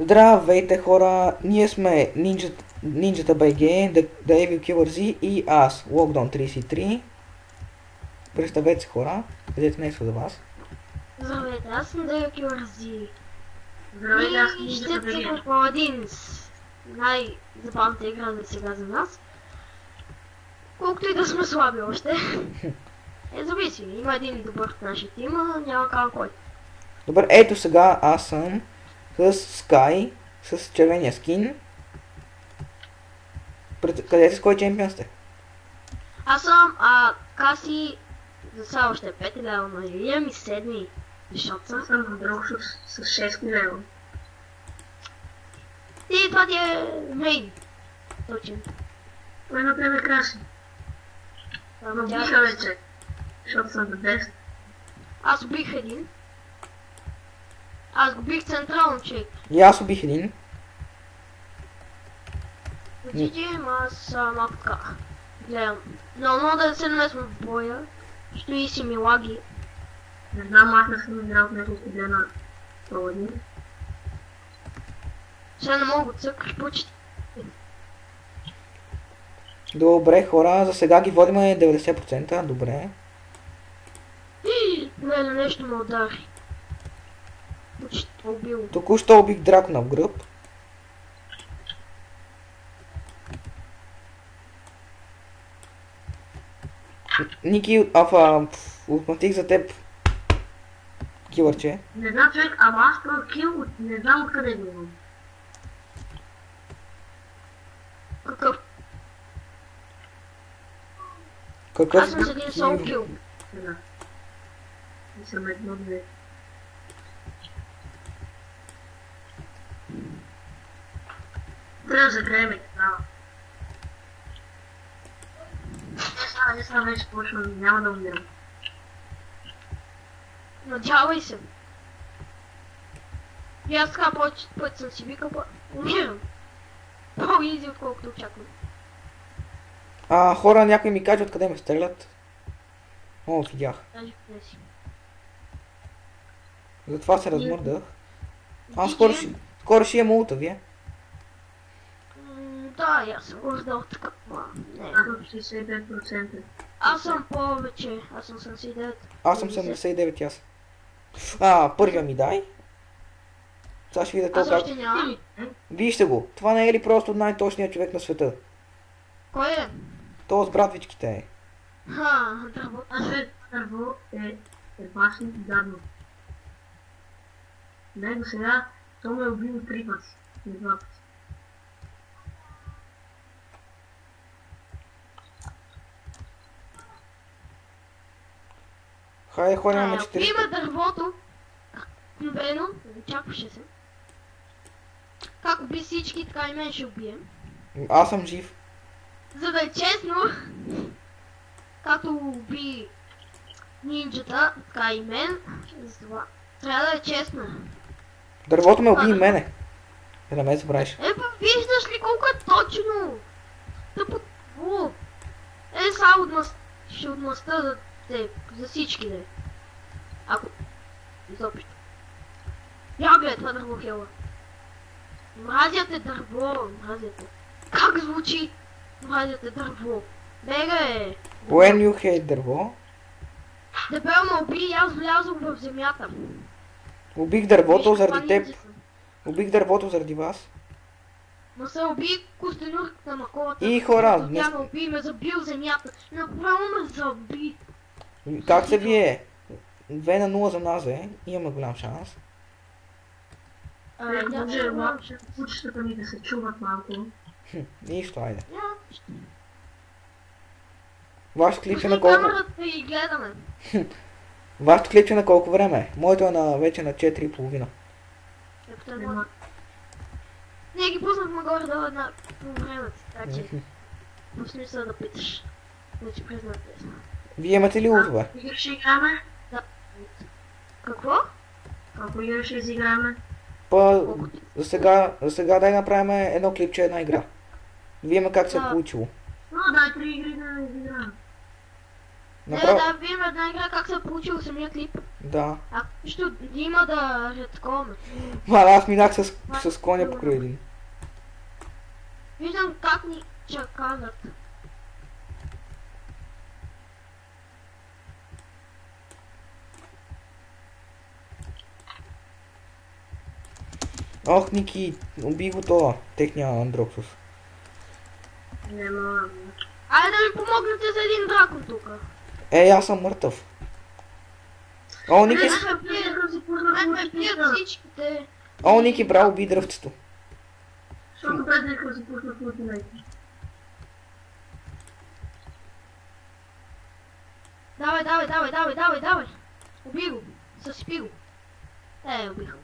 Здравейте хора, ние сме Ninjata BG, The Evil Killer Z и аз, Lockdown 33. Представете се хора, където днес за вас. Здравейте, аз съм The Evil Killer Z. Здравейте, аз съм И ще Ninjata BG. цикам по един най-забавната игра за сега за нас. Колкото и да сме слаби още. Зависи, има един добър в нашия тим, а няма как кой. Добре, ето сега аз съм с Sky, с червения скин. Къде с кой чемпион сте? Аз съм Каси, за сега още 5 лева, но имам и 7, защото съм. Аз съм друг с 6 лева. И това ти е мейн. Точно. Кой на тебе краси? Но биха вече, защото съм the best. Аз убих един. Аз го бих централно, човек. И аз убих един. Видим, аз малко така. Гледам. Но да се намесвам в боя. Стои си ми лаги. Не знам, аз не съм играл в няколко дена паладин. Сега не мога да цъкаш почти. Добре хора, за сега ги водим 90%, добре. Леле, нещо ме удари. Почти убил. Току-що убих дракона в гръб. Ники, отмътих за теб. Килърче. Не знам, човек, ама аз първ кил, не знам откъде го имам. Какъв? Какъв? Аз съм с един сол кил. Да. И съм едно-две. Трябва да загреем така. Не сега вече почвам, няма да умирам. Надявай се. И аз така повече път съм си викал, умирам. По-изи отколкото очаквам. Хора, някой ми каже откъде ме стрелят. О, видях. Даже къде си. Затова се размърдах. Скоро ще имам улта, вие. Да, и аз съм го раздал така. Не. Аз съм 65%. Аз съм повече. Аз съм 79. Аз съм 79 и аз. Първия ми дай. Сега ще видя Аз то как. още нямам. Вижте го. Това не е ли просто най-точният човек на света? Кой е? То с братвичките е. Дърво. Аз човек първо е башни гадно. Него сега, то ме е убил 3 пъти. Не 2 пъти. Хайде, ходим на 4. Има дървото. Любено. Очакваше се. Как уби всички, така и мен ще убием. Аз съм жив. За да е честно, както уби нинджата, така и мен, затова трябва да е честно. Дървото ме уби и мене. Да ме забравиш. Виждаш ли колко е точно? Тъпо. Сега ще отмъста за теб, за всички де. Ако изобщо. Я гледай това дърво, Хела. Мразят е дърво, мразят е. Как звучи? Мразят е дърво. Бега е. When you hate дърво. Дебел ме уби и аз влязох в земята. Убих дървото Виж каква заради теб. нинджа съм. Убих дървото заради вас. Ма се уби костенурката на колата. И хора, защото тя ме уби и ме заби в земята. Направо ме заби. Как се вие? 2-0 за нас имаме голям шанс. Може кучетата ми да се чуват малко. Нищо, айде. Вашето клипче на колко... камерата и гледаме. Вашето клипче на колко време е? Моето е вече на 4,5. Ние ги пуснахме горе-долу една по времето, така че в смисъл да питаш. Вече признате. Вие имате ли лутове? Игри ще играме? Какво? Колко игри ще изиграме? За сега дай направим едно клипче, една игра. Виеме как се е получило. Дай 3 игри да изиграме. Направо... Да видим една игра как се е получил самия клип. Да. Ако нещо има да редкоме. Мала, аз минах с коня покрай един. Виждам как ни чаканат. Ох, Ники, уби го това, техния Андроксус. Не мога. Айде да ми помогнете за един дракон тук. Аз съм мъртъв. О, Ники, Ме пият всичките. Ники, браво, уби дръвцето. Защото предиха си пусна Fortnite. Давай. Уби го. Съсипи го. Убих го.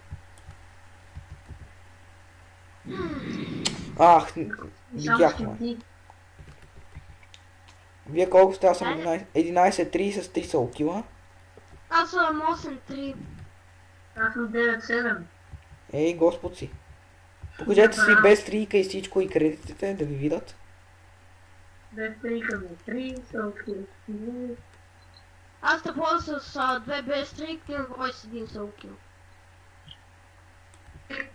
Ах, видяхме. Вие колко сте? Аз съм 11-3 с 3 солкила. Аз съм 8-3. Аз съм 9-7. Ей, господ си. Покажете си без трийка и всичко и кредитите да ви видят. Без трика ми 3, солки. Аз те ползвам с 2 без 3, имам брой с 1 солкил.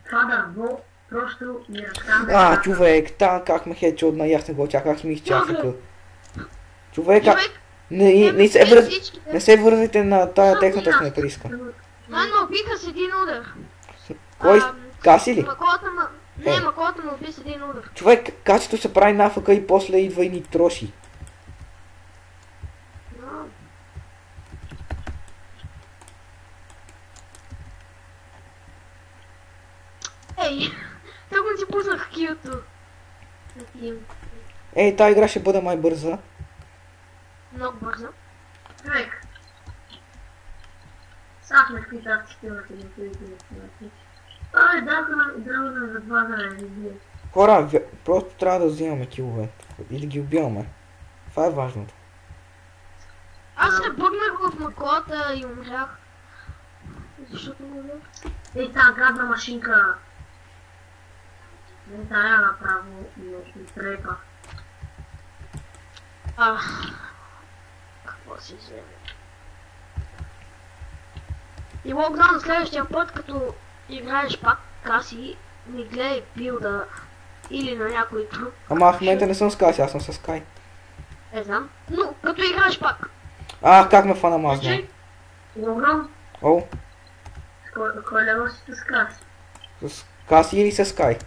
Това дърво просто ми разказва. Човек, как ме хедшот на ясна го чаках и ми изчакаха. Човек, не се вързайте на тая техната снайпериска. Мен ме убиха с един удар. Кой? Каси ли? Маколата ме уби с един удар. Човек, качето се прави на АФК и после идва и ни троши. Ей, тък си пуснах килто. Ей, тази игра ще бъде май бърза. Много бързо. Човек. Сахме какви тактики на тези. Ай, драгона за 2 заради. Хора, просто трябва да взимаме килове. И да ги убиваме. Това е важното. Аз се бъгнах в маколата и умрях. Защото не бях. Ей, тази гадна машинка. Не тая направо и трепа. Какво си вземе? И локдаун следващия път, като играеш пак Каси, ми гледай билда или на някой друг. Ама в момента не съм с Каси, аз съм с Скай. Не знам, но като играеш пак. Как ме фана мазна? Локдаун? О, Кой лева си с Каси? с Каси или с Скай?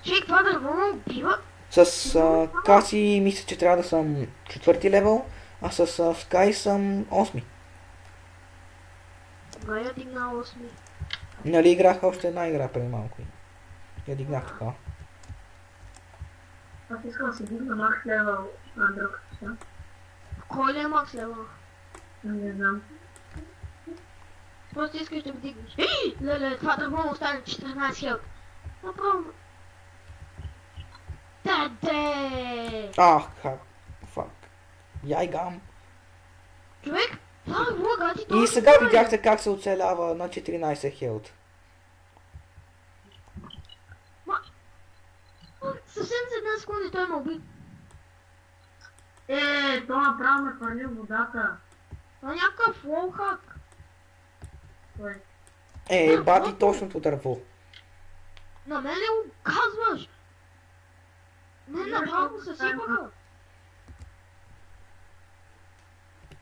Човек, това дърво ме убива. С Каси мисля, че трябва да съм 4-ти левел, а с Скай съм 8-ми. Кога я дигна 8? Нали играх още една игра преди малко. Я дигнах така. Аз искам да си дигна макс левел Андрокс. Кой ли е макс левел? Не знам. Просто искаш да вдигнеш. Леле, това дърво му остане 14 хилт. Направо. Даде! Фак. Яйгам. Човек, това е влага, ти това И сега видяхте как се оцелява на 14 хилт. Съвсем за една секунда той ме уби. То направо ме хвърли в водата. Това е някакъв лоухак. Кой? Бати точното дърво. На мен ли го казваш? Не, направо се сипаха.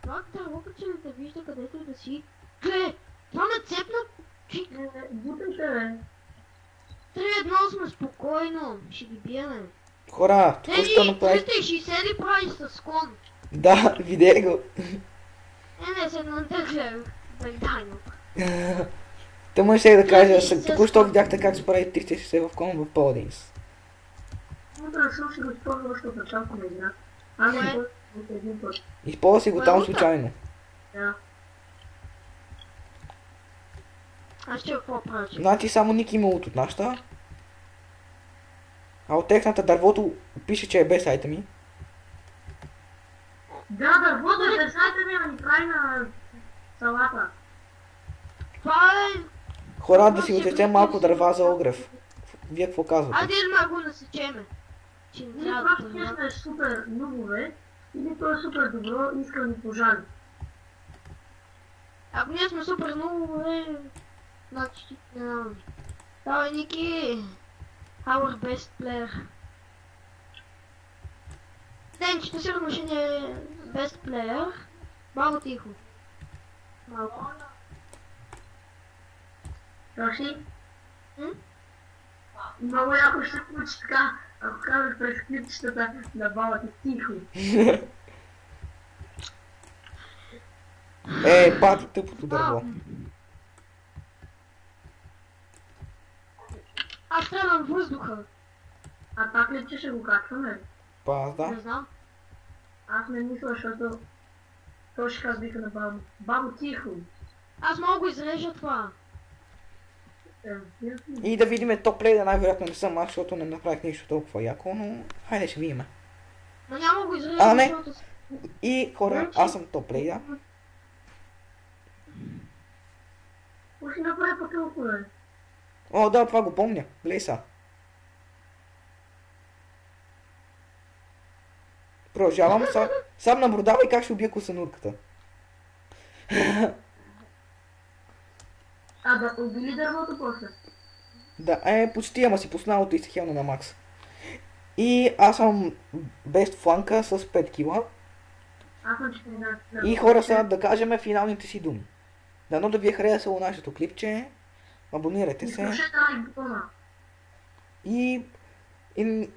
Това дърво, че не те вижда където да си. Гле, това ме цепна. Бутайте, бе. 3-1 сме спокойно, ще ги биеме. Хора, току-що направих... 360 ли правиш с склон? Да, видях го. Не, се на гледах. Бентайно. Тъмън ще да кажа, току-що видяхте как се прави 360 в кон в Paladins. Да, съм си го използвал още от началото на игра. Аз не го един път. Използва си го там случайно. Да. Аз ще какво правя? Значи само Ники има лут от нашата. А от техната дървото пише, че е без сайта ми. Да, дървото е без сайта ми, а ни прави на салата. Това е... Хора, да си отсечем малко дърва за огрев. Вие какво казвате? Айде да го насечеме. Че не Ние трябва просто да ние сме супер нубове Или то е супер добро, искам да пожали. Ако ние сме супер много, значи, давай, Ники, our best player. Денчето сигурно ще ни е best player. Малко тихо. Малко. Тоши? М? Много яко ще получи така, ако казваш през клипчетата на балата тихо. Пати тъпото дърво. Аз стрелям въздуха. А пак ли че ще го качваме? Аз Не да. знам. Аз не мисля, защото той ще казва вика на бабо. Бабо, тихо. Аз мога го изрежа това. Ясно. И да видим топ-лейда, най-вероятно не съм аз, защото не направих нищо толкова яко, но хайде ще видим. Но няма го изрежа, А, не. защото... И хора, аз съм топ-лейда. Какво ще направи по толкова, бе? О, да, това го помня. Глей са. Продължавам. Сам наблюдавай как ще убия косанурката. А да убили дървото после. Да, почти, ама си пуснал и си хелна на макс. И аз съм бест фланка с 5 кила. Аз съм 14. И хора са да кажем финалните си думи. Дано да ви е харесало нашето клипче. Абонирайте се. Изслушайте лайк бутона. И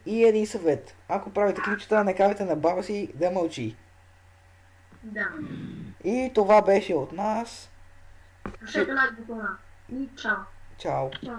един съвет. Ако правите клипчета, не карайте на баба си да мълчи. Да. И това беше от нас. Слушайте лайк бутона. И чао. Чао. Да.